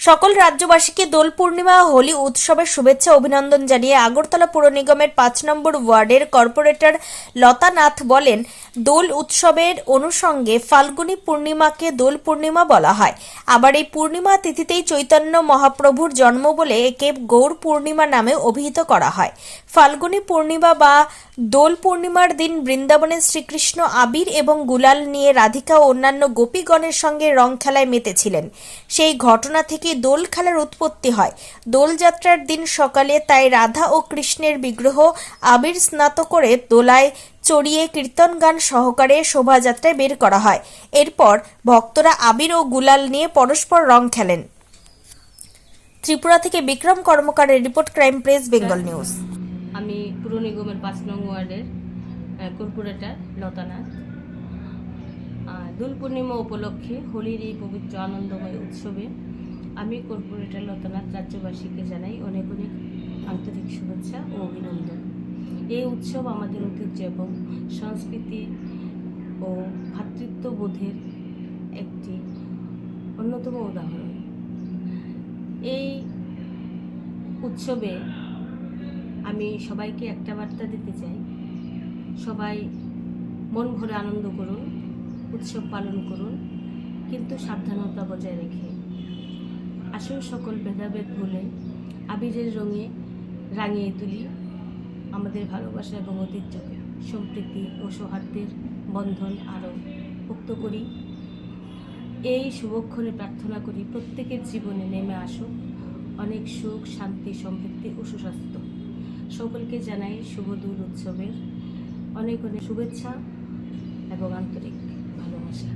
সকল রাজ্যবাসীকে দোল পূর্ণিমা ও হোলি উৎসবের শুভেচ্ছা অভিনন্দন জানিয়ে আগরতলা পুর নিগমের ৫ নম্বর ওয়ার্ডের কর্পোরেটর লতা নাথ বলেন, দোল উৎসবের অনুষঙ্গে ফাল্গুনী পূর্ণিমাকে দোল পূর্ণিমা বলা হয়। আবার এই পূর্ণিমা তিথিতেই চৈতন্য মহাপ্রভুর জন্ম বলে একে গৌর পূর্ণিমা নামে অভিহিত করা হয়। ফাল্গুনী পূর্ণিমা বা দোল পূর্ণিমার দিন বৃন্দাবনে শ্রীকৃষ্ণ আবির এবং গুলাল নিয়ে রাধিকা ও অন্যান্য গোপীগণের সঙ্গে রং খেলায় মেতেছিলেন। সেই ঘটনা থেকে দোল খেলার উৎপত্তি হয়। দোলযাত্রার দিন সকালে তাই রাধা ও কৃষ্ণের বিগ্রহ আবির স্নাত করে দোলায় চড়িয়ে কীর্তন গান সহকারে শোভাযাত্রায় বের করা হয়। এরপর ভক্তরা আবির ও গুলাল নিয়ে পরস্পর রং খেলেন। ত্রিপুরা থেকে বিক্রম কর্মকারের report, crime press Bengal news. আমি পুর নিগমের ৫ নং ওয়ার্ডের কর্পোরেটর লতা নাথ। দোল পূর্ণিমা উপলক্ষে হোলির এই পবিত্র আনন্দময় উৎসবে আমি কর্পোরেটর লতা নাথ রাজ্যবাসীকে জানাই অনেক অনেক আন্তরিক শুভেচ্ছা ও অভিনন্দন। এই উৎসব আমাদের ঐতিহ্য এবং সংস্কৃতি ও ভ্রাতৃত্ববোধের একটি অন্যতম উদাহরণ। এই উৎসবে আমি সবাইকে একটা বার্তা দিতে চাই, সবাই মন ভরে আনন্দ করুন, উৎসব পালন করুন, কিন্তু সাবধানতা বজায় রেখে। আসুন সকল ভেদাভেদ ভুলে আবিরের রঙে রাঙিয়ে তুলি আমাদের ভালোবাসা এবং ঐতিহ্যকে। সম্প্রীতি ও সৌহার্দ্যের বন্ধন আরও পোক্ত করি। এই শুভক্ষণে প্রার্থনা করি প্রত্যেকের জীবনে নেমে আসুক অনেক সুখ, শান্তি, সমৃদ্ধি ও সুস্বাস্থ্য। সকলকে জানাই শুভ দোল উৎসবের অনেক অনেক শুভেচ্ছা এবং আন্তরিক ভালোবাসা।